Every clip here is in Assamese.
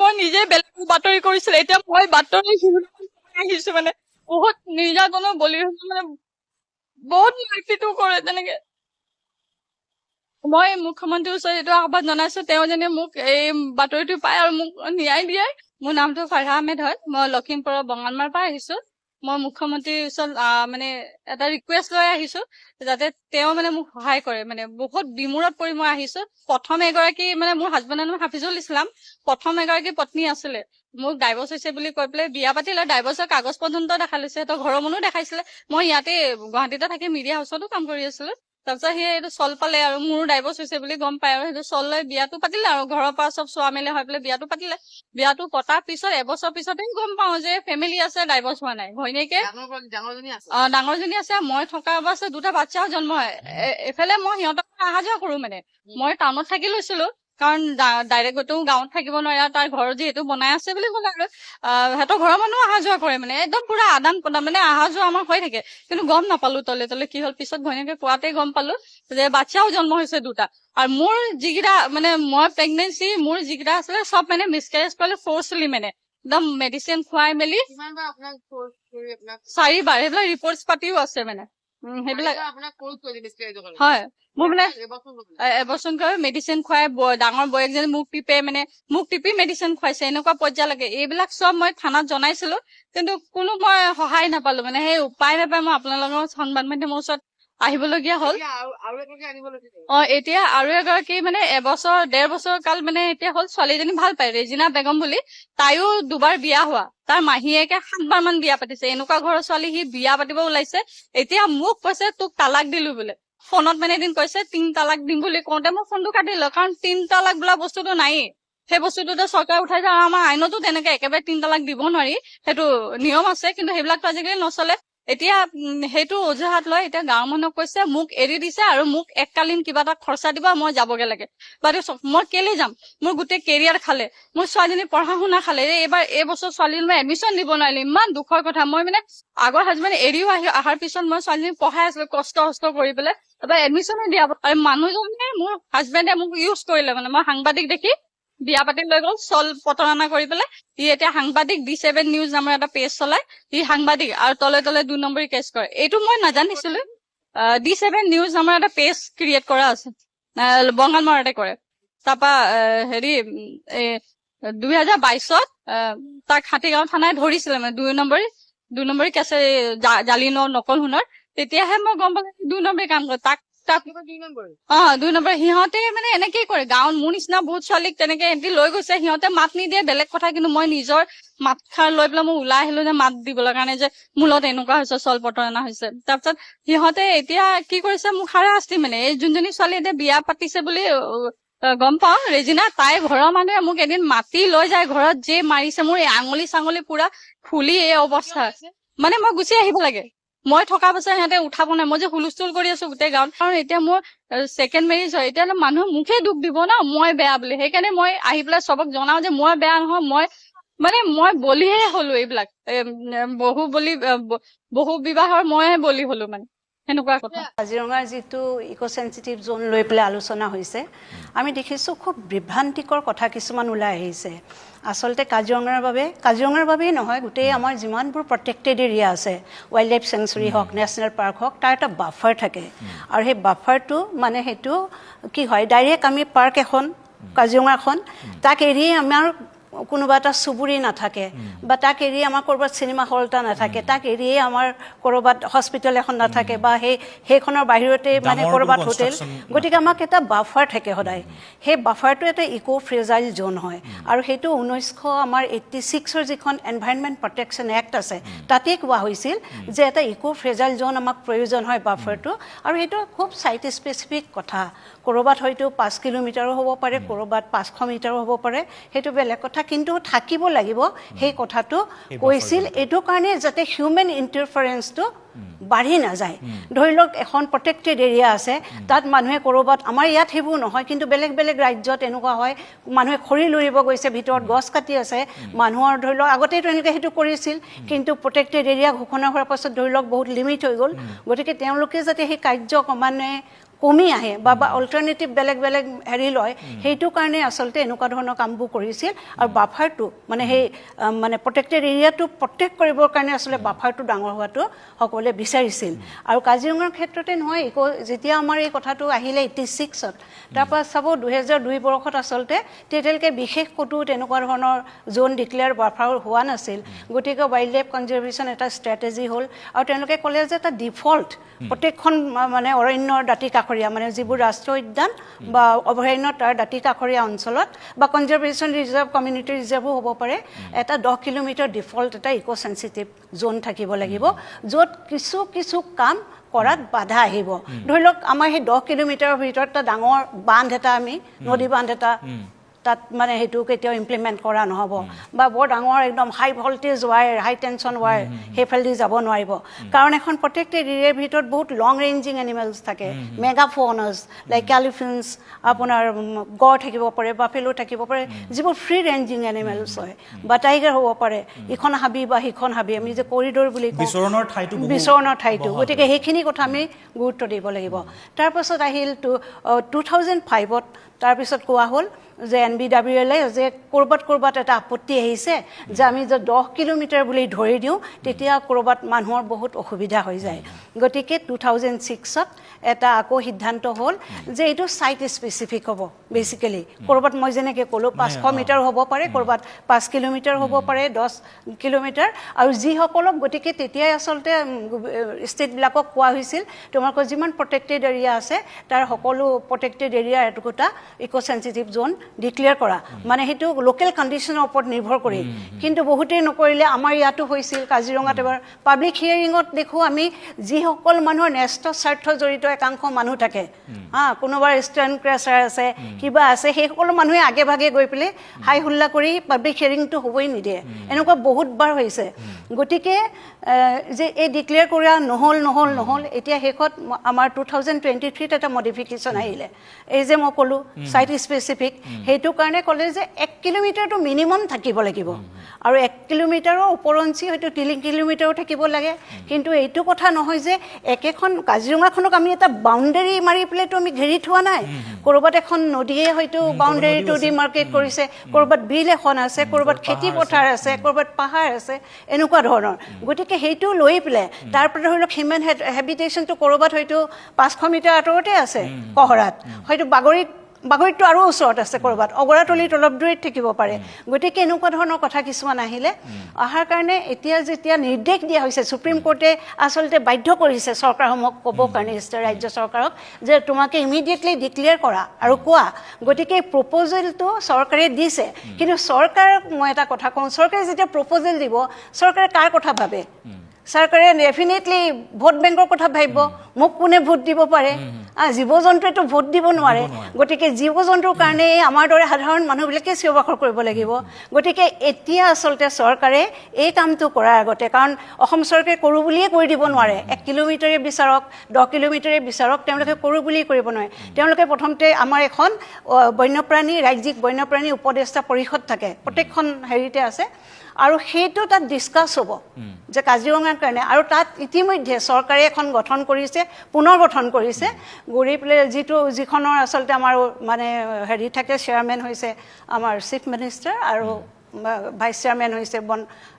মই নিজে বেলেগ বাতৰি কৰিছিলো এতিয়া মই বাতৰি আহিছো মানে বহুত নিৰ্যাতনৰ বলি হৈছো মানে বহুত মাৰপিটো কৰে তেনেকে মই মুখ্যমন্ত্ৰীৰ ওচৰত এইটো আহ্বান জনাইছো তেওঁ যেনে মোক এই বাতৰিটো পায় আৰু মোক ন্যায় দিয়ে মোৰ নামটো ফাৰহা আহমেদ হয় মই লখিমপুৰৰ বঙালমাৰ পৰা আহিছো মই মুখ্যমন্ত্ৰীৰ ওচৰত মানে এটা ৰিকুৱেষ্ট লৈ আহিছো যাতে তেওঁ মানে মোক সহায় কৰে মানে বহুত বিমূৰত পৰি মই আহিছো প্ৰথম এগৰাকী মানে মোৰ হাজবেণ্ডৰ নাম হাফিজুল ইছলাম প্ৰথম এগৰাকী পত্নী আছিলে মোক ডাইভৰ্চ হৈছে বুলি কৈ পেলাই বিয়া পাতিলে ডাইভৰ্চৰ কাগজ পৰ্যন্ত দেখাইছে সিহঁতৰ ঘৰৰ মানুহ দেখাইছিলে মই ইয়াতে গুৱাহাটীতে থাকি মিডিয়া হাউচতো কাম কৰি আছিলো তাৰপিছত সেই এইটো চল পালে আৰু মোৰো ডাইভৰ্চ হৈছে বুলি গম পায় আৰু সেইটো চল লৈ বিয়াটো পাতিলে আৰু ঘৰৰ পৰা চব চোৱা মেলে হৈ পেলাই বিয়াটো পাতিলে বিয়াটো পতাৰ পিছত এবছৰ পিছতে গম পাওঁ যে ফেমিলি আছে ডাইভৰ্চ হোৱা নাই ঘৈণীয়েকে ডাঙৰজনী আছে মই থকা অৱস্থাত দুটা বাচ্চাও জন্ম হয় এফালে মই সিহঁতক অহা যোৱা কৰো মানে মই টাউনত থাকি লৈছিলো কাৰণ ডাইৰেক্ট গৈতো গাঁৱত থাকিব নোৱাৰে তাৰ ঘৰ যিহেতু বনাই আছে বুলি ক'লে আৰু সিহঁতৰ ঘৰৰ মানুহ অহা যোৱা কৰে মানে একদম পুৰা আদান প্ৰদান মানে অহা যোৱা আমাৰ হৈ থাকে কিন্তু গম নাপালো তলে তলে কি হল পিছত ঘৈণীয়েকে কোৱাতে গম পালো যে বাচ্চাও জন্ম হৈছে দুটা আৰু মোৰ যিকেইটা মানে মই প্ৰেগনেঞ্চি মোৰ যিকেইটা আছিলে চব মানে মিছকেৰেজ কৰিলে ফ'ৰ্চলি মানে একদম মেডিচিন খুৱাই মেলি 4বাৰ সেইবিলাক ৰিপৰ্ট পাতিও আছে মানে সেইবিলাক হয় মোৰ মানে এবছৰ মেডিচিন খুৱাই ডাঙৰ বয়েকজনী মোক টিপি মেডিচিন খুৱাইছে এনেকুৱা পৰ্যায়লৈকে এইবিলাক চব মই থানাত জনাইছিলো কিন্তু কোনো মই সহায় নাপালো মানে সেই উপায় নাপাই মই আপোনালোকৰ সংবাদ মাধ্যমৰ ওচৰত আহিবলগীয়া হল এতিয়া আৰু এগৰাকী মানে ডেৰ বছৰ কাল মানে এতিয়া হল ছোৱালীজনী ভাল পায় ৰেজিনা বেগম বুলি তাইও দুবাৰ বিয়া হোৱা তাৰ মাহীয়েকে 7বাৰ মান বিয়া পাতিছে এনেকুৱা ঘৰৰ ছোৱালী সি বিয়া পাতিব ওলাইছে এতিয়া মোক কৈছে তোক তালাক দিলো বোলে ফোনত মানে এদিন কৈছে 3 তালাক দিম বুলি কওঁতে মই ফোনটো কাটিলো কাৰণ 3 তালাক বোলা বস্তুটো নায়েই সেই বস্তুটোতে চৰকাৰে উঠাইছে আৰু আমাৰ আইনতো তেনেকে একেবাৰে 3 তালাক দিব নোৱাৰি সেইটো নিয়ম আছে কিন্তু সেইবিলাকতো আজিকালি নচলে এতিয়া সেইটো অজুহাত লৈ এতিয়া গাঁৱৰ মানুহক কৈছে মোক এৰি দিছে আৰু মোক এককালীন কিবা এটা খৰচা দিব মই যাবগে লাগে বাইদেউ মই কেলে যাম মোৰ গোটেই কেৰিয়াৰ খালে মোৰ ছোৱালীজনী পঢ়া শুনা খালে এইবাৰ এইবছৰ ছোৱালীজনী মই এডমিশ্যন দিব নোৱাৰিলো ইমান দুখৰ কথা মই মানে আগৰ হাজবেণ্ড এৰিও অহাৰ পিছত মই ছোৱালীজনী পঢ়াই আছিলো কষ্ট কৰি পেলাই তাৰপৰা এডমিশ্যনে দিয়া আৰু মানুহজনে মোৰ হাজবেণ্ডে মোক ইউজ কৰিলে মানে মই সাংবাদিক দেখি বিয়া পাতি লৈ গল চল প্ৰতাৰণা কৰি পেলাই ই এতিয়া সাংবাদিক D7 নিউজ নামৰ এটা পেজ চলাই ই সাংবাদিক আৰু তলে তলে 2 নম্বৰী কেছ কৰে এইটো মই নাজানিছিলো D7 নিউজ নামৰ এটা পেজ ক্ৰিয়েট কৰা আছে বঙালমৰাতে কৰে তাৰপা হেৰি 2022ত তাক হাতীগাঁও থানাই ধৰিছিলে মানে 2 নম্বৰী কেছে জালি নকল সোণৰ তেতিয়াহে মই গম পালো 2 নম্বৰী কাম কৰে তাক 2 নম্বৰ সিহঁতে মানে এনেকেই কৰে গাঁৱত মোৰ নিচিনা বহুত ছোৱালীক তেনেকে এণ্টি লৈ গৈছে সিহঁতে মাত নিদিয়ে বেলেগ কথা কিন্তু মই নিজৰ মাত খাৰ লৈ পেলাই মই ওলাই আহিলো যে মাত দিবলৈ কাৰণে যে মূলত এনেকুৱা হৈছে চল প্ৰতাৰণা হৈছে তাৰপিছত সিহঁতে এতিয়া কি কৰিছে মোক হাৰাশাস্তি মানে এই যোনজনী ছোৱালী এতিয়া বিয়া পাতিছে বুলি গম পাও ৰেজিনা তাই ঘৰৰ মানুহে মোক এদিন মাতি লৈ যায় ঘৰত যে মাৰিছে মোৰ এই আঙুলি চাঙুলি পুৰা ফুলি এই অৱস্থা মানে মই গুচি আহিব লাগে মই থকা পাছত সিহঁতে উঠাব নাই মই যে হুলস্থুল কৰি আছো গোটেই গাঁৱত কাৰণ এতিয়া মোৰ ছেকেণ্ড মেৰিজ হয় এতিয়া মানুহ মুখে দুখ দিব ন মই বেয়া বুলি সেইকাৰণে মই আহি পেলাই চবক জনাও যে মই বেয়া নহয় মই বলিহে হলো এইবিলাক বহু বিবাহৰ মইহে বলি হলো মানে সেনেকুৱা কথা কাজিৰঙাৰ যিটো ইকো সেনচিটিভ জোন লৈ পেলাই আলোচনা হৈছে আমি দেখিছোঁ খুব বিভ্ৰান্তিকৰ কথা কিছুমান ওলাই আহিছে আচলতে কাজিৰঙাৰ বাবেই নহয় গোটেই আমাৰ যিমানবোৰ প্ৰটেক্টেড এৰিয়া আছে ৱাইল্ড লাইফ চেংচুৰী হওক নেশ্যনেল পাৰ্ক হওক তাৰ এটা বাফাৰ থাকে আৰু সেই বাফাৰটো মানে সেইটো কি হয় ডাইৰেক্ট আমি পাৰ্ক এখন কাজিৰঙাখন তাক এৰি আমাৰ কোনোবা এটা চুবুৰী নাথাকে বা তাক এৰি আমাৰ ক'ৰবাত চিনেমা হল এটা নাথাকে তাক এৰিয়ে আমাৰ ক'ৰবাত হস্পিটেল এখন নাথাকে বা সেইখনৰ বাহিৰতে মানে ক'ৰবাত হোটেল গতিকে আমাক এটা বাফাৰ থাকে সদায় সেই বাফাৰটো এটা ইকো ফ্ৰেজাইল জোন হয় আৰু সেইটো 1986ৰ যিখন এনভাইৰনমেণ্ট প্ৰটেকশ্যন এক্ট আছে তাতে কোৱা হৈছিল যে এটা ইকো ফ্ৰেজাইল জোন আমাক প্ৰয়োজন হয় বাফাৰটো আৰু সেইটো খুব চাইট স্পেচিফিক কথা ক'ৰবাত হয়তো 5 কিলোমিটাৰো হ'ব পাৰে ক'ৰবাত 500 মিটাৰো হ'ব পাৰে সেইটো বেলেগ কথা কিন্তু থাকিব লাগিব সেই কথাটো কৈছিল এইটো কাৰণে যাতে হিউমেন ইণ্টাৰফাৰেন্সটো বাঢ়ি নাযায় ধৰি লওক এখন প্ৰটেক্টেড এৰিয়া আছে তাত মানুহে ক'ৰবাত আমাৰ ইয়াত সেইবোৰ নহয় কিন্তু বেলেগ ৰাজ্যত এনেকুৱা হয় মানুহে খৰি লুৰিব গৈছে ভিতৰত গছ কাটি আছে মানুহৰ ধৰি লওক আগতেতো এনেকৈ সেইটো কৰিছিল কিন্তু প্ৰটেক্টেড এৰিয়া ঘোষণা হোৱাৰ পাছত ধৰি লওক বহুত লিমিট হৈ গ'ল গতিকে তেওঁলোকে যাতে সেই কাৰ্য ক্ৰমান্বয়ে কমি আহে বা অল্টাৰনেটিভ বেলেগ বেলেগ হেৰি লয় সেইটো কাৰণে আচলতে এনেকুৱা ধৰণৰ কামবোৰ কৰিছিল আৰু বাফাৰটো মানে সেই মানে প্ৰটেক্টেড এৰিয়াটো প্ৰটেক্ট কৰিবৰ কাৰণে আচলতে বাফাৰটো ডাঙৰ হোৱাটো সকলোৱে বিচাৰিছিল আৰু কাজিৰঙাৰ ক্ষেত্ৰতে নহয় যেতিয়া আমাৰ এই কথাটো আহিলে 86ত তাৰপৰা চাব 2002 বৰ্ষত আচলতে তেতিয়ালৈকে বিশেষ ক'তো তেনেকুৱা ধৰণৰ জোন ডিক্লেয়াৰ বাফাৰ হোৱা নাছিল গতিকে ৱাইল্ড লাইফ কনজাৰ্ভেশ্যন এটা ষ্ট্ৰেটেজি হ'ল আৰু তেওঁলোকে ক'লে যে এটা ডিফল্ট প্ৰত্যেকখন মানে অৰণ্যৰ দাঁতি কাষৰীয়া মানে যিবোৰ ৰাষ্ট্ৰীয় উদ্যান বা অভয়াৰণ্য তাৰ দাঁতি কাষৰীয়া অঞ্চলত বা কনজাৰ্ভেশ্যন ৰিজাৰ্ভ কমিউনিটি ৰিজাৰ্ভো হ'ব পাৰে এটা 10 কিলোমিটাৰ ডিফল্ট এটা ইক' চেঞ্চিটিভ জোন থাকিব লাগিব য'ত কিছু কিছু কাম কৰাত বাধা আহিব ধৰি লওক আমাৰ সেই 10 কিলোমিটাৰৰ ভিতৰত এটা ডাঙৰ বান্ধ এটা আমি নদী বান্ধ এটা তাত মানে সেইটো কেতিয়াও ইমপ্লিমেণ্ট কৰা নহ'ব বা বৰ ডাঙৰ একদম হাই ভল্টেজ ৱায়াৰ হাই টেনশ্যন ৱায়াৰ সেইফালেদি যাব নোৱাৰিব কাৰণ এখন প্ৰত্যেকটো এৰিয়াৰ ভিতৰত বহুত লং ৰেঞ্জিং এনিমেলছ থাকে মেগাফ'নাছ লাইক এলিফেণ্টছ আপোনাৰ গড় থাকিব পাৰে বাফেলো থাকিব পাৰে যিবোৰ ফ্ৰী ৰেঞ্জিং এনিমেলছ হয় বা টাইগাৰ হ'ব পাৰে ইখন হাবি বা সিখন হাবি আমি যে কৰিডৰ বুলি কওঁ বিচৰণৰ ঠাইটো গতিকে সেইখিনি কথা আমি গুৰুত্ব দিব লাগিব তাৰপাছত আহিল 2005ত তাৰপিছত কোৱা হ'ল যে NBWLে যে ক'ৰবাত এটা আপত্তি আহিছে যে আমি যে 10 কিলোমিটাৰ বুলি ধৰি দিওঁ তেতিয়া ক'ৰবাত মানুহৰ বহুত অসুবিধা হৈ যায় গতিকে 2006ত এটা আকৌ সিদ্ধান্ত হ'ল যে এইটো সাইট স্পেচিফিক হ'ব বেসিক্যালি ক'ৰবাত মই যেনেকৈ ক'লোঁ 500 মিটাৰ হ'ব পাৰে ক'ৰবাত 5 কিলোমিটাৰ হ'ব পাৰে 10 কিলোমিটাৰ আৰু যিসকলক গতিকে তেতিয়াই আচলতে ষ্টেটবিলাকক কোৱা হৈছিল তোমালোকৰ যিমান প্ৰটেক্টেড এৰিয়া আছে তাৰ সকলো প্ৰটেক্টেড এৰিয়া একোটা ইক' চেঞ্চিটিভ জোন ডিক্লেয়াৰ কৰা মানে সেইটো লোকেল কণ্ডিশ্যনৰ ওপৰত নিৰ্ভৰ কৰি কিন্তু বহুতেই নকৰিলে আমাৰ ইয়াতো হৈছিল কাজিৰঙাত এবাৰ পাব্লিক হিয়াৰিঙত দেখোঁ আমি যিসকল মানুহৰ ন্যস্ত স্বাৰ্থ জড়িত একাংশ মানুহ থাকে কোনোবাৰ ষ্টেণ্ড ক্ৰেচাৰ আছে কিবা আছে সেই সকলো মানুহে আগে ভাগে গৈ পেলাই হাই হুল্লা কৰি পাব্লিক হিয়াৰিংটো হ'বই নিদিয়ে এনেকুৱা বহুতবাৰ হৈছে গতিকে যে এই ডিক্লেয়াৰ কৰা নহ'ল এতিয়া শেষত আমাৰ 2023ত এটা মডিফিকেশ্যন আহিলে এই যে মই ক'লোঁ সাইট স্পেচিফিক সেইটো কাৰণে ক'লে যে 1 কিলোমিটাৰটো মিনিমাম থাকিব লাগিব আৰু 1 কিলোমিটাৰৰ ওপৰঞ্চি হয়তো 3 কিলোমিটাৰো থাকিব লাগে কিন্তু এইটো কথা নহয় যে একেখন কাজিৰঙাখনক আমি এটা বাউণ্ডেৰী মাৰি পেলাইতো আমি ঘেৰি থোৱা নাই ক'ৰবাত এখন নদীয়ে হয়তো বাউণ্ডেৰীটো ডিমাৰ্কেট কৰিছে ক'ৰবাত বিল এখন আছে ক'ৰবাত খেতি পথাৰ আছে ক'ৰবাত পাহাৰ আছে এনেকুৱা ধৰণৰ গতিকে সেইটো লৈ পেলাই তাৰপৰা ধৰি লওক হিউমেন হেবিটেশ্যনটো ক'ৰবাত হয়তো 500 মিটাৰ আঁতৰতে আছে কহৰাত হয়তো বাগৰিতটো আৰু ওচৰত আছে ক'ৰবাত অগৰাতলিত অলপ দূৰত থাকিব পাৰে গতিকে এনেকুৱা ধৰণৰ কথা কিছুমান আহিলে অহাৰ কাৰণে এতিয়া যেতিয়া নিৰ্দেশ দিয়া হৈছে সুপ্ৰিম কোৰ্টে আচলতে বাধ্য কৰিছে চৰকাৰসমূহক ক'ব কাৰণে ৰাজ্য চৰকাৰক যে তোমাকে ইমিডিয়েটলি ডিক্লেয়াৰ কৰা আৰু কোৱা গতিকে প্ৰপ'জেলটো চৰকাৰে দিছে কিন্তু চৰকাৰক মই এটা কথা কওঁ চৰকাৰে যেতিয়া প্ৰপ'জেল দিব চৰকাৰে কাৰ কথা ভাবে চৰকাৰে ডেফিনেটলি ভোট বেংকৰ কথা ভাবিব মোক কোনে ভোট দিব পাৰে জীৱ জন্তুৱেতো ভোট দিব নোৱাৰে গতিকে জীৱ জন্তুৰ কাৰণে আমাৰ দৰে সাধাৰণ মানুহবিলাকে চিঞৰ-বাখৰ কৰিব লাগিব গতিকে এতিয়া আচলতে চৰকাৰে এই কামটো কৰাৰ আগতে কাৰণ অসম চৰকাৰে কৰোঁ বুলিয়ে কৰি দিব নোৱাৰে 1 কিলোমিটাৰে বিচাৰক 10 কিলোমিটাৰে বিচাৰক তেওঁলোকে কৰোঁ বুলিয়ে কৰিব নোৱাৰে তেওঁলোকে প্ৰথমতে আমাৰ এখন বন্যপ্ৰাণী ৰাজ্যিক বন্যপ্ৰাণী উপদেষ্টা পৰিষদ থাকে প্ৰত্যেকখন হেৰিতে আছে আৰু সেইটো তাত ডিছকাছ হ'ব যে কাজিৰঙাৰ কাৰণে আৰু তাত ইতিমধ্যে চৰকাৰে এখন গঠন কৰিছে পুনৰ গঠন কৰিছে গৰি পেলাই যিখনৰ আচলতে আমাৰ মানে হেৰি থাকে চেয়াৰমেন হৈছে আমাৰ চিফ মিনিষ্টাৰ আৰু ভাইচ চেয়াৰমেন হৈছে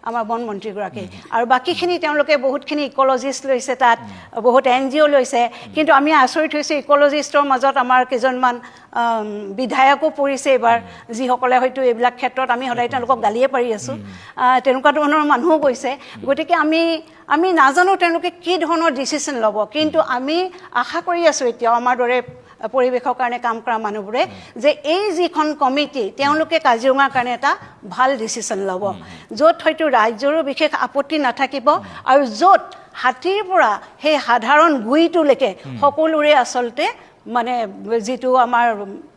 আমাৰ বন মন্ত্ৰীগৰাকী আৰু বাকীখিনি তেওঁলোকে বহুতখিনি ইক'লজিষ্ট লৈছে তাত বহুত NGO লৈছে কিন্তু আমি আচৰিত হৈছোঁ ইক'লজিষ্টৰ মাজত আমাৰ কেইজনমান বিধায়কো পৰিছে এইবাৰ যিসকলে হয়তো এইবিলাক ক্ষেত্ৰত আমি সদায় তেওঁলোকক গালিয়ে পাৰি আছোঁ তেনেকুৱা ধৰণৰ মানুহো গৈছে গতিকে আমি নাজানো তেওঁলোকে কি ধৰণৰ ডিচিশ্যন ল'ব কিন্তু আমি আশা কৰি আছোঁ এতিয়াও আমাৰ দৰে পৰিৱেশৰ কাৰণে কাম কৰা মানুহবোৰে যে এই যিখন কমিটি তেওঁলোকে কাজিৰঙাৰ কাৰণে এটা ভাল ডিচিশ্যন ল'ব য'ত হয়তো ৰাজ্যৰো বিশেষ আপত্তি নাথাকিব আৰু য'ত হাতীৰ পৰা সেই সাধাৰণ গুইটোলৈকে সকলোৰে আচলতে মানে যিটো আমাৰ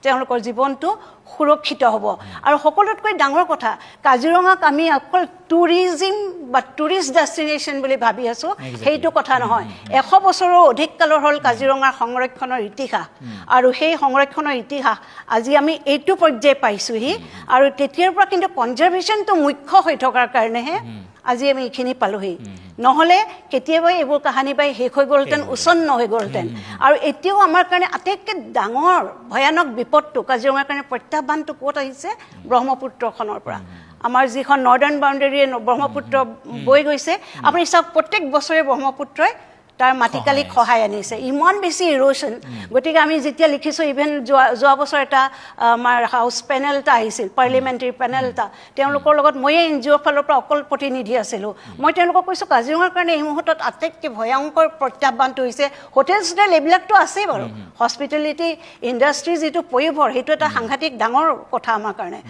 তেওঁলোকৰ জীৱনটো সুৰক্ষিত হ'ব আৰু সকলোতকৈ ডাঙৰ কথা কাজিৰঙাক আমি অকল টুৰিজিম বা টুৰিষ্ট ডেষ্টিনেশ্যন বুলি ভাবি আছোঁ সেইটো কথা নহয় 100 বছৰৰ অধিক কালৰ হ'ল কাজিৰঙাৰ সংৰক্ষণৰ ইতিহাস আৰু সেই সংৰক্ষণৰ ইতিহাস আজি আমি এইটো পৰ্যায় পাইছোঁহি আৰু তেতিয়াৰ পৰা কিন্তু কনজাৰ্ভেশ্যনটো মুখ্য হৈ থকাৰ কাৰণেহে আজি আমি এইখিনি পালোহি নহ'লে কেতিয়াবাই এইবোৰ কাহিনী পাই শেষ হৈ গ'লহেঁতেন উচ্ছন্ন হৈ গ'লহেঁতেন আৰু এতিয়াও আমাৰ কাৰণে আটাইতকৈ ডাঙৰ ভয়ানক বিপদটো কাজিৰঙাৰ কাৰণে প্ৰত্যাহ্বানটো ক'ত আহিছে ব্ৰহ্মপুত্ৰখনৰ পৰা আমাৰ যিখন নৰ্দাৰ্ণ বাউণ্ডেৰীয়ে ব্ৰহ্মপুত্ৰ বৈ গৈছে আপুনি চাওক প্ৰত্যেক বছৰে ব্ৰহ্মপুত্ৰই তাৰ মাটিকালিক সহায় আনিছে ইমান বেছি ইৰোশ্যন গতিকে আমি যেতিয়া লিখিছোঁ ইভেন যোৱা বছৰ এটা আমাৰ হাউচ পেনেল এটা আহিছিল পাৰ্লিমেণ্টাৰী পেনেল এটা তেওঁলোকৰ লগত ময়ে NGOৰ ফালৰ পৰা অকল প্ৰতিনিধি আছিলোঁ মই তেওঁলোকক কৈছোঁ কাজিৰঙাৰ কাৰণে এই মুহূৰ্তত আটাইতকৈ ভয়ংকৰ প্ৰত্যাহ্বানটো হৈছে হোটেল চোটেল এইবিলাকতো আছেই বাৰু হস্পিটেলিটি ইণ্ডাষ্ট্ৰী যিটো পয়োভৰ সেইটো এটা সাংঘাতিক ডাঙৰ কথা আমাৰ কাৰণে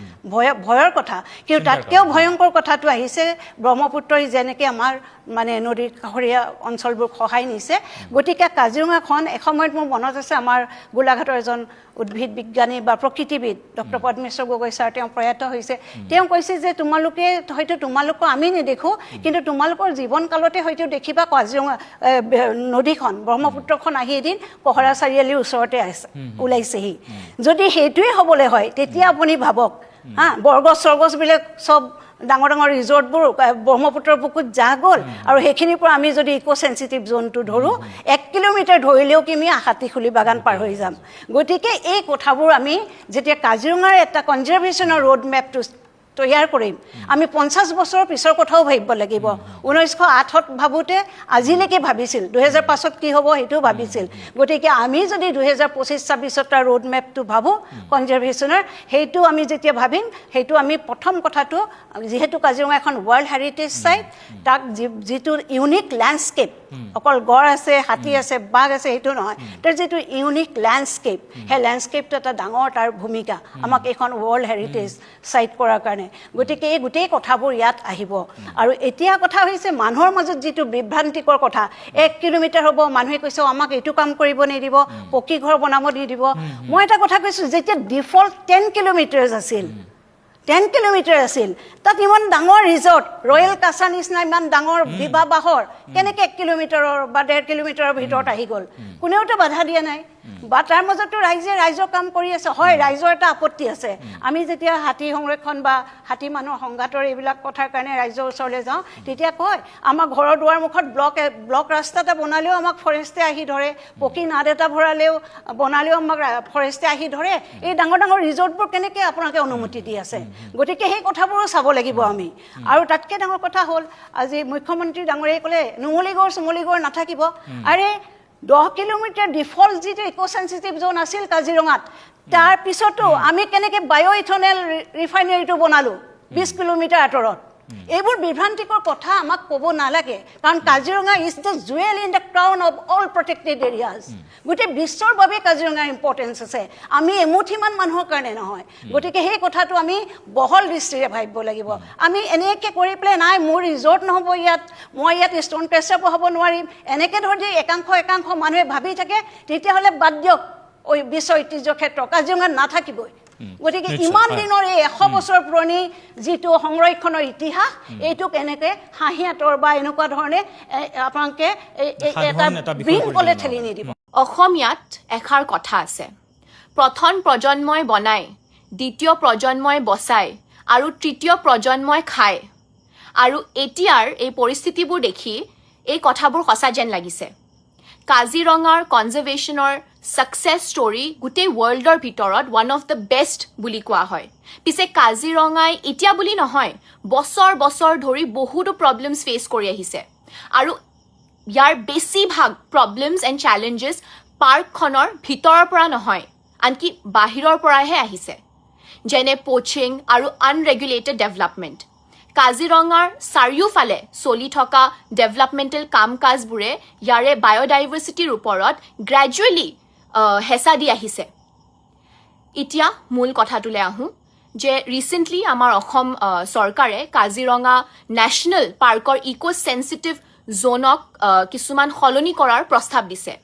ভয়ৰ কথা কিন্তু তাতকৈও ভয়ংকৰ কথাটো আহিছে ব্ৰহ্মপুত্ৰই যেনেকৈ আমাৰ মানে নদীৰ কাষৰীয়া অঞ্চলবোৰ সহায় নিছে গতিকে কাজিৰঙাখন এসময়ত মোৰ মনত আছে আমাৰ গোলাঘাটৰ এজন উদ্ভিদ বিজ্ঞানী বা প্ৰকৃতিবিদ ডক্টৰ পদ্মেশ্বৰ গগৈ ছাৰ তেওঁ প্ৰয়াত হৈছে তেওঁ কৈছে যে তোমালোকে হয়তো তোমালোকৰ আমি নেদেখোঁ কিন্তু তোমালোকৰ জীৱনকালতে হয়তো দেখিবা কাজিৰঙা নদীখন ব্ৰহ্মপুত্ৰখন আহি এদিন কহৰা চাৰিআলিৰ ওচৰতে আছে ওলাইছেহি যদি সেইটোৱে হ'বলৈ হয় তেতিয়া আপুনি ভাবক বৰগছ চৰগছবিলাক চব ডাঙৰ ডাঙৰ ৰিজৰ্টবোৰ ব্ৰহ্মপুত্ৰৰ বুকুত জাহ গ'ল আৰু সেইখিনিৰ পৰা আমি যদি ইক' চেঞ্চিটিভ জ'নটো ধৰোঁ 1 কিলোমিটাৰ ধৰিলেও কি আমি হাতীখুলি বাগান পাৰ হৈ যাম গতিকে এই কথাবোৰ আমি যেতিয়া কাজিৰঙাৰ এটা কনজাৰ্ভেশ্যনৰ ৰোড মেপটো তৈয়াৰ কৰিম আমি 50 বছৰৰ পিছৰ কথাও ভাবিব লাগিব 1908ত ভাবোঁতে আজিলৈকে ভাবিছিল 2005ত কি হ'ব সেইটোও ভাবিছিল গতিকে আমি যদি 2025-26ত তাৰ ৰোড মেপটো ভাবোঁ কনজাৰ্ভেশ্যনৰ সেইটো আমি যেতিয়া ভাবিম সেইটো আমি প্ৰথম কথাটো যিহেতু কাজিৰঙা এখন ৱৰ্ল্ড হেৰিটেজ চাইট তাক যিটো ইউনিক লেণ্ডস্কেপ অকল গড় আছে হাতী আছে বাঘ আছে সেইটো নহয় তাৰ যিটো ইউনিক লেণ্ডস্কেপ সেই লেণ্ডস্কেপটো এটা ডাঙৰ তাৰ ভূমিকা আমাক এইখন ৱৰ্ল্ড হেৰিটেজ চাইট কৰাৰ কাৰণে গতিকে এই গোটেই কথাবোৰ ইয়াত আহিব আৰু এতিয়া কথা হৈছে মানুহৰ মাজত যিটো বিভ্ৰান্তিকৰ কথা 1 কিলোমিটাৰ হ'ব মানুহে কৈছে আমাক এইটো কাম কৰিব নিদিব পকী ঘৰ বনাব নিদিব মই এটা কথা কৈছোঁ যেতিয়া ডিফল্ট 10 কিলোমিটাৰ আছিল 10 কিলোমিটাৰ আছিল তাত ইমান ডাঙৰ ৰিজৰ্ট ৰয়েল কাছা নিচিনা ইমান ডাঙৰ বিবাহবাহৰ কেনেকৈ 1 কিলোমিটাৰৰ বা 1.5 কিলোমিটাৰৰ ভিতৰত আহি গ'ল কোনেওতো বাধা দিয়া নাই বা তাৰ মাজতো ৰাইজৰ কাম কৰি আছে হয় ৰাইজৰ এটা আপত্তি আছে আমি যেতিয়া হাতী সংৰক্ষণ বা হাতী মানুহৰ সংঘাতৰ এইবিলাক কথাৰ কাৰণে ৰাইজৰ ওচৰলৈ যাওঁ তেতিয়া কয় আমাৰ ঘৰৰ দুৱাৰ মুখত ব্লক ৰাস্তা এটা বনালেও আমাক ফৰেষ্টে আহি ধৰে পকী নাদ এটা বনালেও আমাক ফৰেষ্টে আহি ধৰে এই ডাঙৰ ডাঙৰ ৰিজৰ্টবোৰ কেনেকৈ আপোনালোকে অনুমতি দি আছে গতিকে সেই কথাবোৰো চাব লাগিব আমি আৰু তাতকৈ ডাঙৰ কথা হ'ল আজি মুখ্যমন্ত্ৰী ডাঙৰীয়াই ক'লে চুমলিগড় নাথাকিব আৰে 10 কিলোমিটাৰ ডিফল্ট যিটো ইক' চেঞ্চিটিভ জ'ন আছিল কাজিৰঙাত তাৰ পিছতো আমি কেনেকৈ বায়' ইথনেল ৰিফাইনেৰীটো বনালোঁ 20 কিলোমিটাৰ আঁতৰত এইবোৰ বিভ্ৰান্তিকৰ কথা আমাক ক'ব নালাগে কাৰণ Kaziranga is the jewel in the crown of all protected areas গোটেই বিশ্বৰ বাবে কাজিৰঙাৰ ইম্পৰ্টেঞ্চ আছে আমি এমুঠিমান মানুহৰ কাৰণে নহয় গতিকে সেই কথাটো আমি বহল দৃষ্টিৰে ভাবিব লাগিব আমি এনেকৈ কৰি পেলাই নাই মোৰ ৰিজৰ্ট নহ'ব মই ইয়াত ষ্ট'ন ক্ৰেচাৰ বহাব নোৱাৰিম এনেকৈ ধৰি একাংশ মানুহে ভাবি থাকে তেতিয়াহ'লে বাদ দিয়ক বিশ্ব ঐতিহ্য ক্ষেত্ৰ কাজিৰঙাত নাথাকিবই গতিকে ইমান দিনৰ এই 100 বছৰ পুৰণি যিটো সংৰক্ষণৰ ইতিহাস এইটোক এনেকৈ হাঁহিয়াতৰ বা এনেকুৱা ধৰণে আপোনালোকে এটা বিংকলে ঠেলি নিদিব অসমীয়াত এষাৰ কথা আছে প্ৰথম প্ৰজন্মই বনাই দ্বিতীয় প্ৰজন্মই বচাই আৰু তৃতীয় প্ৰজন্মই খায় আৰু এতিয়াৰ এই পৰিস্থিতিবোৰ দেখি এই কথাবোৰ সঁচা যেন লাগিছে কাজিৰঙাৰ কনজাৰ্ভেশ্যনৰ ছাকচেছ ষ্টৰী গোটেই ৱৰ্ল্ডৰ ভিতৰত ওৱান অফ দ্য বেষ্ট বুলি কোৱা হয় পিছে কাজিৰঙাই এতিয়া বুলি নহয় বছৰ ধৰি বহুতো প্ৰব্লেমছ ফেচ কৰি আহিছে আৰু ইয়াৰ বেছিভাগ প্ৰব্লেমছ এণ্ড চেলেঞ্জেছ পাৰ্কখনৰ ভিতৰৰ পৰা নহয় আনকি বাহিৰৰ পৰাহে আহিছে যেনে পোচিং আৰু আনৰেগুলেটেড ডেভেলপমেণ্ট কাজিৰঙাৰ চাৰিওফালে চলি থকা ডেভেলপমেণ্টেল কাম কাজবোৰে ইয়াৰে বায়'ডাইভাৰ্চিটিৰ ওপৰত গ্ৰেজুৱেলি হেঁচা দি আহিছে এতিয়া মূল কথাটোলৈ আহোঁ যে ৰিচেণ্টলি আমাৰ অসম চৰকাৰে কাজিৰঙা নেশ্যনেল পাৰ্কৰ ইক' চেঞ্চিটিভ জ'নক কিছুমান সলনি কৰাৰ প্ৰস্তাৱ দিছে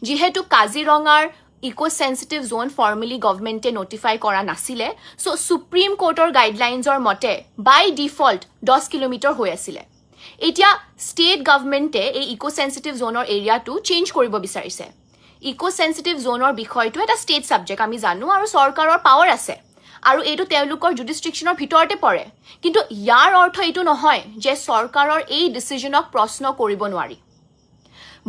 যিহেতু কাজিৰঙাৰ ইকো চেঞ্চিটিভ জোন ফৰ্মেলি গভৰ্ণমেণ্টে নটিফাই কৰা নাছিলে চ' সুপ্ৰিম কোৰ্টৰ গাইডলাইনছৰ মতে বাই ডিফল্ট 10 কিলোমিটাৰ হৈ আছিলে এতিয়া ষ্টেট গভৰ্ণমেণ্টে এই ইকো চেঞ্চিটিভ জোনৰ এৰিয়াটো চেঞ্জ কৰিব বিচাৰিছে ইকো চেঞ্চিটিভ জোনৰ বিষয়টো এটা ষ্টেট ছাবজেক্ট আমি জানো আৰু চৰকাৰৰ পাৱাৰ আছে আৰু এইটো তেওঁলোকৰ জুডিষ্ট্ৰিকশ্যনৰ ভিতৰতে পৰে কিন্তু ইয়াৰ অৰ্থ এইটো নহয় যে চৰকাৰৰ এই ডিচিজনক প্ৰশ্ন কৰিব নোৱাৰি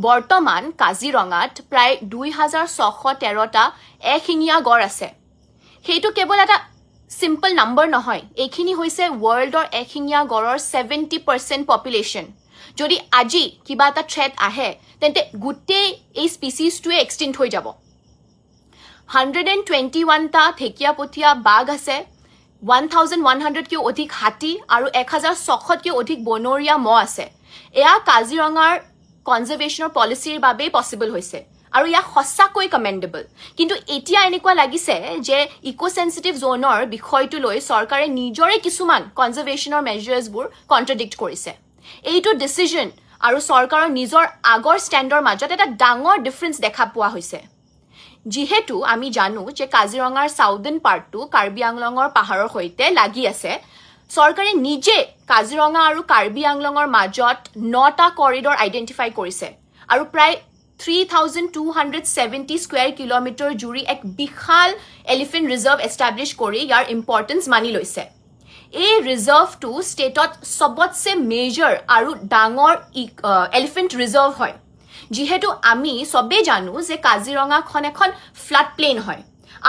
বৰ্তমান কাজিৰঙাত প্ৰায় 2613টা এশিঙীয়া গড় আছে সেইটো কেৱল এটা সিম্পল নাম্বাৰ নহয় এইখিনি হৈছে ৱৰ্ল্ডৰ এশিঙীয়া গড়ৰ 70% পপুলেশ্যন যদি আজি কিবা এটা থ্ৰেট আহে তেন্তে গোটেই এই স্পিচিছটোৱে এক্সটিংক্ট হৈ যাব 121টা ঢেকীয়াপতীয়া বাঘ আছে 1100 কৈ অধিক হাতী আৰু 1600 কৈ অধিক বনৰীয়া মহ আছে এয়া কাজিৰঙাৰ কনজাৰ্ভেশ্যনৰ পলিচিৰ বাবেই পচিবল হৈছে আৰু ইয়া সঁচাকৈ কমেণ্ডেবল কিন্তু এতিয়া এনেকুৱা লাগিছে যে ইকো চেঞ্চিটিভ জোনৰ বিষয়টো লৈ চৰকাৰে নিজৰে কিছুমান কনজাৰ্ভেশ্যনৰ মেজাৰ্ছবোৰ কণ্ট্ৰাডিক্ট কৰিছে এইটো ডিচিজন আৰু চৰকাৰৰ নিজৰ আগৰ ষ্টেণ্ডৰ মাজত এটা ডাঙৰ ডিফাৰেন্স দেখা পোৱা হৈছে যিহেতু আমি জানো যে কাজিৰঙাৰ সাউদাৰ্ণ পাৰ্টটো কাৰ্বি আংলঙৰ পাহাৰৰ সৈতে লাগি আছে চৰকাৰে নিজে কাজিৰঙা আৰু কাৰ্বি আংলঙৰ মাজত 9টা কৰিডৰ আইডেণ্টিফাই কৰিছে আৰু প্ৰায় 3270 স্কুৱেৰ কিলোমিটাৰ জুৰি এক বিশাল এলিফেণ্ট ৰিজাৰ্ভ এষ্টাব্লিছ কৰি ইয়াৰ ইম্পৰ্টেঞ্চ মানি লৈছে এই ৰিজাৰ্ভটো ষ্টেটত সবতছে মেজৰ আৰু ডাঙৰ এলিফেণ্ট ৰিজাৰ্ভ হয় যিহেতু আমি সবেই জানো যে কাজিৰঙাখন এখন ফ্লাড প্লেন হয়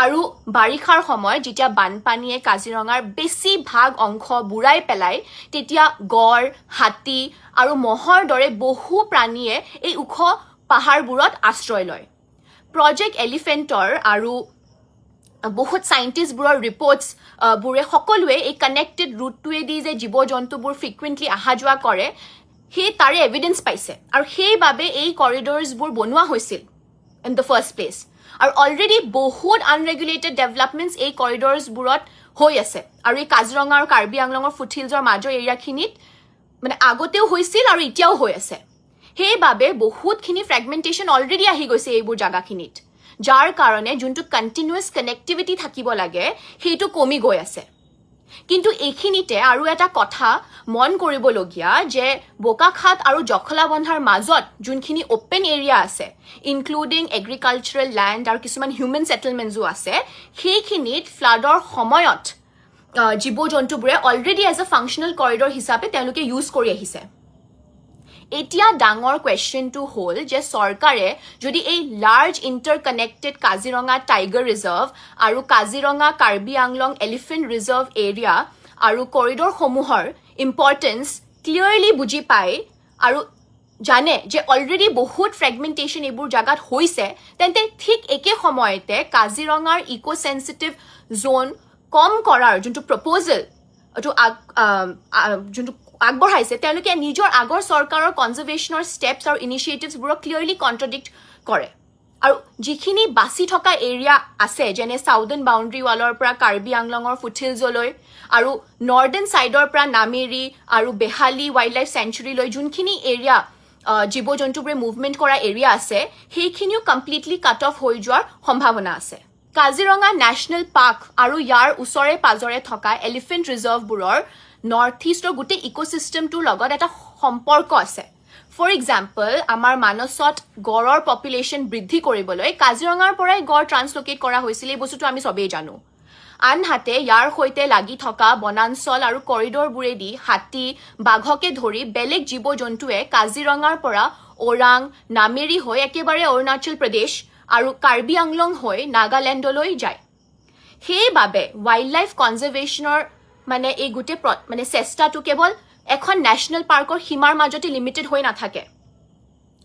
আৰু বাৰিষাৰ সময় যেতিয়া বানপানীয়ে কাজিৰঙাৰ বেছি ভাগ অংশ বুৰাই পেলাই তেতিয়া গড় হাতী আৰু মহৰ দৰে বহু প্ৰাণীয়ে এই ওখ পাহাৰবোৰত আশ্ৰয় লয় প্ৰজেক্ট এলিফেণ্টৰ আৰু বহুত সাইণ্টিষ্টবোৰৰ ৰিপৰ্টছ বোৰে সকলোৱে এই কানেক্টেড ৰুটটোৱেদি যে জীৱ জন্তুবোৰ ফ্ৰিকুৱেণ্টলি অহা যোৱা কৰে সেই তাৰে এভিডেন্স পাইছে আৰু সেইবাবে এই কৰিডৰ্ছবোৰ বনোৱা হৈছিল ইন দ্য ফাৰ্ষ্ট প্লেচ আৰু অলৰেডি বহুত আনৰেগুলেটেড ডেভেলপমেণ্টছ এই কৰিডৰ্ছবোৰত হৈ আছে আৰু এই কাজিৰঙা আৰু কাৰ্বি আংলঙৰ ফুটহিলছৰ মাজৰ এৰিয়াখিনিত মানে আগতেও হৈছিল আৰু এতিয়াও হৈ আছে সেইবাবে বহুতখিনি ফ্ৰেগমেণ্টেশ্যন অলৰেডি আহি গৈছে এইবোৰ জাগাখিনিত যাৰ কাৰণে যোনটো কণ্টিনিউৱাছ কানেক্টিভিটি থাকিব লাগে সেইটো কমি গৈ আছে কিন্তু এইখিনিতে আৰু এটা কথা মন কৰিবলগীয়া যে বোকাখাত আৰু জখলাবন্ধাৰ মাজত যোনখিনি অপেন এৰিয়া আছে ইনক্লুডিং এগ্ৰিকালচাৰেল লেণ্ড আৰু কিছুমান হিউমেন ছেটেলমেণ্টছো আছে সেইখিনিত ফ্লাডৰ সময়ত জীৱ জন্তুবোৰে already as a functional corridor হিচাপে তেওঁলোকে ইউজ কৰি আহিছে এতিয়া ডাঙৰ কুৱেশ্যনটো হ'ল যে চৰকাৰে যদি এই লাৰ্জ ইণ্টাৰকানেক্টেড কাজিৰঙা টাইগাৰ ৰিজাৰ্ভ আৰু Kaziranga Karbi Anglong elephant reserve area আৰু কৰিডৰসমূহৰ ইম্পৰ্টেঞ্চ ক্লিয়াৰলি বুজি পায় আৰু জানে যে অলৰেডি বহুত ফ্ৰেগমেণ্টেশ্যন এইবোৰ জাগাত হৈছে তেন্তে ঠিক একে সময়তে কাজিৰঙাৰ ইকো চেঞ্চিটিভ জোন কম কৰাৰ যোনটো প্ৰপ'জেল যোনটো আগবঢ়াইছে তেওঁলোকে নিজৰ আগৰ চৰকাৰৰ কনজাৰ্ভেশ্যনৰ ষ্টেপছ আৰু ইনিচিয়েটিভছবোৰক ক্লিয়াৰলি কণ্ট্ৰাডিক্ট কৰে আৰু যিখিনি বাচি থকা এৰিয়া আছে যেনে সাউদাৰ্ণ বাউণ্ডাৰী ৱালৰ পৰা কাৰ্বি আংলঙৰ ফুটহিলছলৈ আৰু নৰ্দাৰ্ণ ছাইডৰ পৰা নামেৰি আৰু বেহালি ৱাইল্ড লাইফ চেঞ্চুৰীলৈ যোনখিনি এৰিয়া জীৱ জন্তুবোৰে মুভমেণ্ট কৰা এৰিয়া আছে সেইখিনিও কমপ্লিটলি কাট অফ হৈ যোৱাৰ সম্ভাৱনা আছে কাজিৰঙা নেশ্যনেল পাৰ্ক আৰু ইয়াৰ ওচৰে পাজৰে থকা এলিফেণ্ট ৰিজাৰ্ভবোৰৰ নৰ্থ ইষ্টৰ গোটেই ইক'চিষ্টেমটোৰ লগত এটা সম্পৰ্ক আছে ফৰ এক্সাম্পল আমাৰ মানসত গড়ৰ পপুলেশ্যন বৃদ্ধি কৰিবলৈ কাজিৰঙাৰ পৰাই গড় ট্ৰান্সলোকেট কৰা হৈছিল এই বস্তুটো আমি সবেই জানো আনহাতে ইয়াৰ সৈতে লাগি থকা বনাঞ্চল আৰু কৰিডৰবোৰেদি হাতী বাঘকে ধৰি বেলেগ জীৱ জন্তুৱে কাজিৰঙাৰ পৰা ওৰাং নামেৰি হৈ একেবাৰে অৰুণাচল প্ৰদেশ আৰু কাৰ্বি আংলং হৈ নাগালেণ্ডলৈ যায় সেইবাবে ৱাইল্ড লাইফ কনজাৰ্ভেশ্যনৰ মানে এই গোটেই মানে চেষ্টাটো কেৱল এখন নেশ্যনেল পাৰ্কৰ সীমাৰ মাজতে লিমিটেড হৈ নাথাকে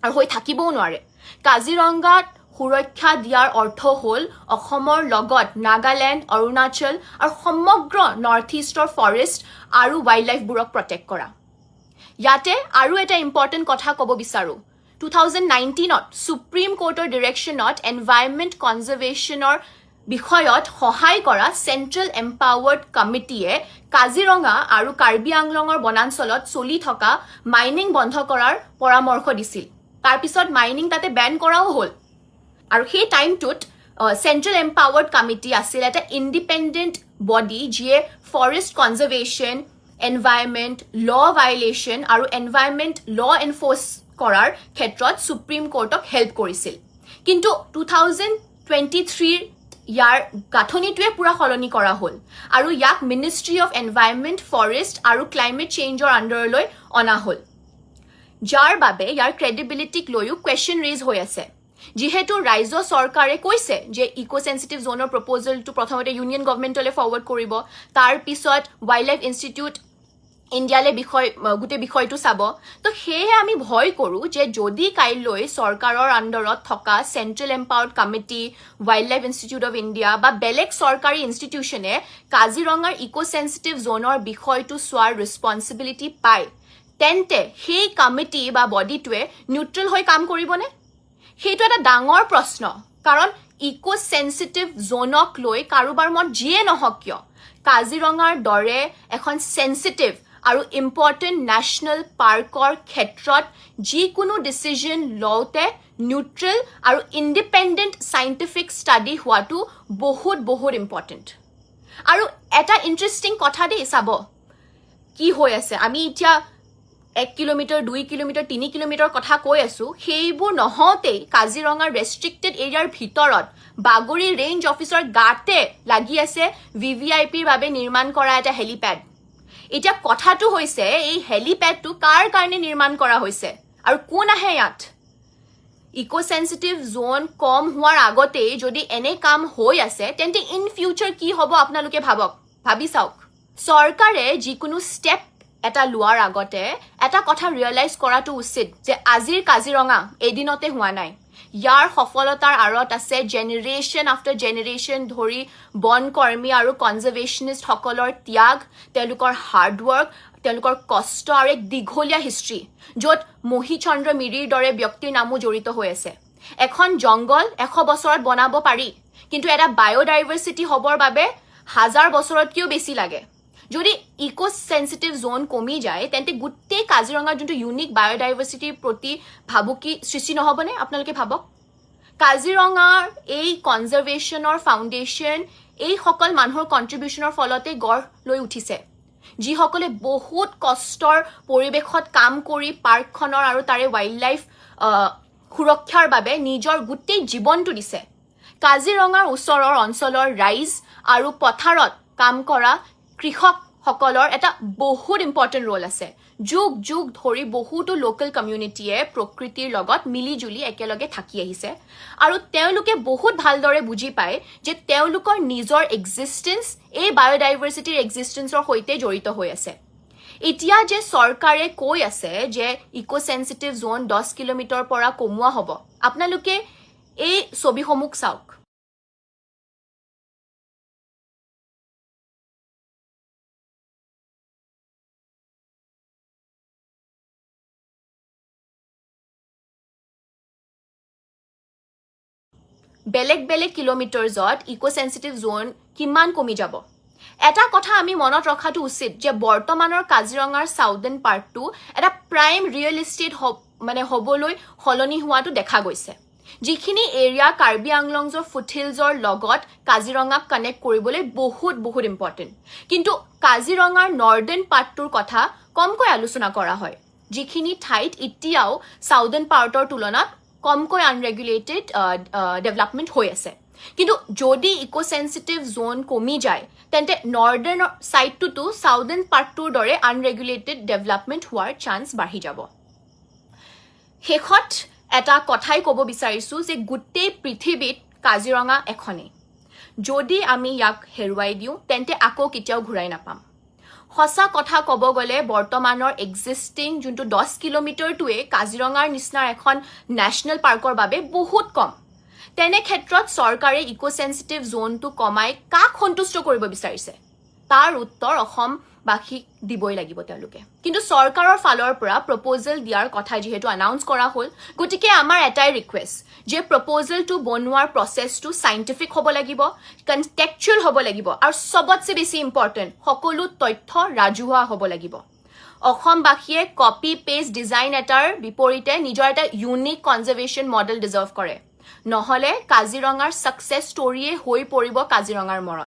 আৰু হৈ থাকিবও নোৱাৰে কাজিৰঙাত সুৰক্ষা দিয়াৰ অৰ্থ হ'ল অসমৰ লগত নাগালেণ্ড অৰুণাচল আৰু সমগ্ৰ নৰ্থ ইষ্টৰ ফৰেষ্ট আৰু ৱাইল্ড লাইফবোৰক প্ৰটেক্ট কৰা ইয়াতে আৰু এটা ইম্পৰ্টেণ্ট কথা ক'ব বিচাৰোঁ 2019ত সুপ্ৰিম কোৰ্টৰ ডিৰেকশ্যনত এনভাইৰনমেণ্ট কনজাৰ্ভেশ্যনৰ বিষয়ত সহায় কৰা চেণ্ট্ৰেল এম্পাৱাৰ্ড কমিটিয়ে কাজিৰঙা আৰু কাৰ্বি আংলঙৰ বনাঞ্চলত চলি থকা মাইনিং বন্ধ কৰাৰ পৰামৰ্শ দিছিল তাৰপিছত মাইনিং তাতে বেন কৰাও হ'ল আৰু সেই টাইমটোত চেণ্ট্ৰেল এম্পাৱাৰ্ড কমিটি আছিল এটা ইণ্ডিপেণ্ডেণ্ট বডি যিয়ে ফৰেষ্ট কনজাৰ্ভেশ্যন এনভাইৰনমেণ্ট ল ভাইলেশ্যন আৰু এনভাইৰনমেণ্ট ল এনফৰ্চ কৰাৰ ক্ষেত্ৰত সুপ্ৰিম কোৰ্টক হেল্প কৰিছিল কিন্তু 2023 ইয়াৰ গাঁথনিটোৱে পুৰা সলনি কৰা হ'ল আৰু ইয়াক মিনিষ্ট্ৰী অফ এনভাইৰনমেণ্ট ফৰেষ্ট আৰু ক্লাইমেট চেঞ্জৰ আণ্ডাৰলৈ অনা হ'ল যাৰ বাবে ইয়াৰ ক্ৰেডিবিলিটিক লৈও কুৱেশ্যন ৰেইজ হৈ আছে যিহেতু ৰাজ্য চৰকাৰে কৈছে যে ইকো চেনচিটিভ জোনৰ প্ৰপ'জেলটো প্ৰথমতে ইউনিয়ন গভৰ্ণমেণ্টলৈ ফৰৱাৰ্ড কৰিব তাৰ পিছত ৱাইল্ড লাইফ ইনষ্টিটিউট ইণ্ডিয়ালৈ গোটেই বিষয়টো চাব তো সেয়েহে আমি ভয় কৰোঁ যে যদি কাইলৈ চৰকাৰৰ আণ্ডাৰত থকা central empowered committee wild life institute of India বা বেলেগ চৰকাৰী ইনষ্টিটিউশ্যনে কাজিৰঙাৰ ইকো চেনচিটিভ জোনৰ বিষয়টো চোৱাৰ ৰেছপনচিবিলিটি পায় তেন্তে সেই কমিটি বা বডিটোৱে নিউট্ৰেল হৈ কাম কৰিবনে সেইটো এটা ডাঙৰ প্ৰশ্ন কাৰণ ইকো চেনচিটিভ জোনক লৈ কাৰোবাৰ মত যিয়ে নহওক কিয় কাজিৰঙাৰ দৰে এখন চেনচিটিভ আৰু ইম্পৰ্টেণ্ট নেশ্যনেল পাৰ্কৰ ক্ষেত্ৰত যিকোনো ডিচিজন লওঁতে নিউট্ৰেল আৰু ইণ্ডিপেণ্ডেণ্ট চাইণ্টিফিক ষ্টাডি হোৱাটো বহুত বহুত ইম্পৰ্টেণ্ট আৰু এটা ইণ্টাৰেষ্টিং কথা দেই চাব কি হৈ আছে আমি এতিয়া 1 কিলোমিটাৰ 2 কিলোমিটাৰ 3 কিলোমিটাৰ কথা কৈ আছো সেইবোৰ নহওঁতেই কাজিৰঙাৰ ৰেষ্ট্ৰিক্টেড এৰিয়াৰ ভিতৰত বাগৰি ৰেঞ্জ অফিচৰ গাতে লাগি আছে VVIPৰ বাবে নিৰ্মাণ কৰা এটা হেলিপ্যাড এতিয়া কথাটো হৈছে এই হেলিপ্যাডটো কাৰ কাৰণে নিৰ্মাণ কৰা হৈছে আৰু কোন আহে ইয়াত ইকো চেনচিটিভ জোন কম হোৱাৰ আগতেই যদি এনে কাম হৈ আছে তেন্তে ইন ফিউচাৰ কি হ'ব আপোনালোকে ভাবি চাওক চৰকাৰে যিকোনো ষ্টেপ এটা লোৱাৰ আগতে এটা কথা ৰিয়েলাইজ কৰাটো উচিত যে আজিৰ কাজিৰঙা এদিনতে হোৱা নাই ইয়াৰ সফলতাৰ আঁৰত আছে জেনেৰেশ্যন আফটাৰ জেনেৰেশ্যন ধৰি বনকৰ্মী আৰু কনজাৰ্ভেশ্যনিষ্ট সকলৰ ত্যাগ তেওঁলোকৰ হাৰ্ডৱৰ্ক তেওঁলোকৰ কষ্ট আৰু এক দীঘলীয়া হিষ্ট্ৰী য'ত মহিচন্দ্ৰ মিৰিৰ দৰে ব্যক্তিৰ নামো জড়িত হৈ আছে এখন জংগল 100 বছৰত বনাব পাৰি কিন্তু এটা বায়'ডাইভাৰ্চিটি হ'বৰ বাবে 1000 বছৰতকৈও বেছি লাগে যদি ইকো চেনচিটিভ জোন কমি যায় তেন্তে গোটেই কাজিৰঙাৰ যোনটো ইউনিক বায়'ডাইভাৰ্চিটিৰ প্ৰতি ভাবুকি সৃষ্টি নহ'বনে আপোনালোকে ভাবক কাজিৰঙাৰ এই কনজাৰ্ভেশ্যনৰ ফাউণ্ডেশ্যন এই সকল মানুহৰ কণ্ট্ৰিবিউশ্যনৰ ফলতে গঢ় লৈ উঠিছে যিসকলে বহুত কষ্টৰ পৰিৱেশত কাম কৰি পাৰ্কখনৰ আৰু তাৰে ৱাইল্ড লাইফ সুৰক্ষাৰ বাবে নিজৰ গোটেই জীৱনটো দিছে কাজিৰঙাৰ ওচৰৰ অঞ্চলৰ ৰাইজ আৰু পথাৰত কাম কৰা কৃষকসকলৰ এটা বহুত ইম্পৰ্টেণ্ট ৰোল আছে যুগ যুগ ধৰি বহুতো লোকেল কমিউনিটিয়ে প্ৰকৃতিৰ লগত মিলিজুলি একেলগে থাকি আহিছে আৰু তেওঁলোকে বহুত ভালদৰে বুজি পায় যে তেওঁলোকৰ নিজৰ এক্সিষ্টেন্স এই বায়'ডাইভাৰ্চিটিৰ এক্সিষ্টেন্সৰ সৈতে জড়িত হৈ আছে এতিয়া যে চৰকাৰে কৈ আছে যে ইকো চেনচিটিভ জোন 10 কিলোমিটাৰৰ পৰা কমোৱা হ'ব আপোনালোকে এই ছবিসমূহ চাওক বেলেগ বেলেগ কিলোমিটাৰ্ছত ইকো চেনচিটিভ জোন কিমান কমি যাব এটা কথা আমি মনত ৰখাটো উচিত যে বৰ্তমানৰ কাজিৰঙাৰ সাউদাৰ্ণ পাৰ্টটো এটা প্ৰাইম ৰিয়েল এষ্টেট হ'বলৈ সলনি হোৱাটো দেখা গৈছে যিখিনি এৰিয়া কাৰ্বি আংলংজৰ ফুটহিলছৰ লগত কাজিৰঙাক কানেক্ট কৰিবলৈ বহুত বহুত ইম্পৰ্টেণ্ট কিন্তু কাজিৰঙাৰ নৰ্দাৰ্ণ পাৰ্টটোৰ কথা কমকৈ আলোচনা কৰা হয় যিখিনি ঠাইত এতিয়াও সাউদাৰ্ণ পাৰ্টৰ তুলনাত কমকৈ আনৰেগুলেটেড ডেভেলপমেণ্ট হৈ আছে কিন্তু যদি ইকো চেনচিটিভ জোন কমি যায় তেন্তে নৰ্দাৰ্ণ ছাইডটোতো সাউদাৰ্ণ পাৰ্টটোৰ দৰে আনৰেগুলেটেড ডেভেলপমেণ্ট হোৱাৰ চান্স বাঢ়ি যাব শেষত এটা কথাই ক'ব বিচাৰিছোঁ যে গোটেই পৃথিৱীত কাজিৰঙা এখনেই যদি আমি ইয়াক হেৰুৱাই দিওঁ তেন্তে আকৌ কেতিয়াও ঘূৰাই নাপাম সঁচা কথা ক'ব গ'লে বৰ্তমানৰ এক্সিষ্টিং যোনটো 10 কিলোমিটাৰটোৱে কাজিৰঙাৰ নিচিনা এখন নেশ্যনেল পাৰ্কৰ বাবে বহুত কম তেনে ক্ষেত্ৰত চৰকাৰে ইকো চেনচিটিভ জোনটো কমাই কাক সন্তুষ্ট কৰিব বিচাৰিছে তাৰ উত্তৰ অসমবাসীক দিবই লাগিব তেওঁলোকে কিন্তু চৰকাৰৰ ফালৰ পৰা প্ৰপ'জেল দিয়াৰ কথা যিহেতু আনাউন্স কৰা হ'ল গতিকে আমাৰ এটাই ৰিকুৱেষ্ট যে প্ৰপ'জেলটো বনোৱাৰ প্ৰচেছটো চাইণ্টিফিক হ'ব লাগিব কনটেক্সচুৱেল হ'ব লাগিব আৰু সবতছে বেছি ইম্পৰ্টেণ্ট সকলো তথ্য ৰাজহুৱা হ'ব লাগিব অসমবাসীয়ে কপি পেষ্ট ডিজাইন এটাৰ বিপৰীতে নিজৰ এটা ইউনিক কনজাৰ্ভেশ্যন মডেল ডিজাৰ্ভ কৰে নহ'লে কাজিৰঙাৰ ছাকচেছ ষ্টৰিয়ে হৈ পৰিব কাজিৰঙাৰ মৰত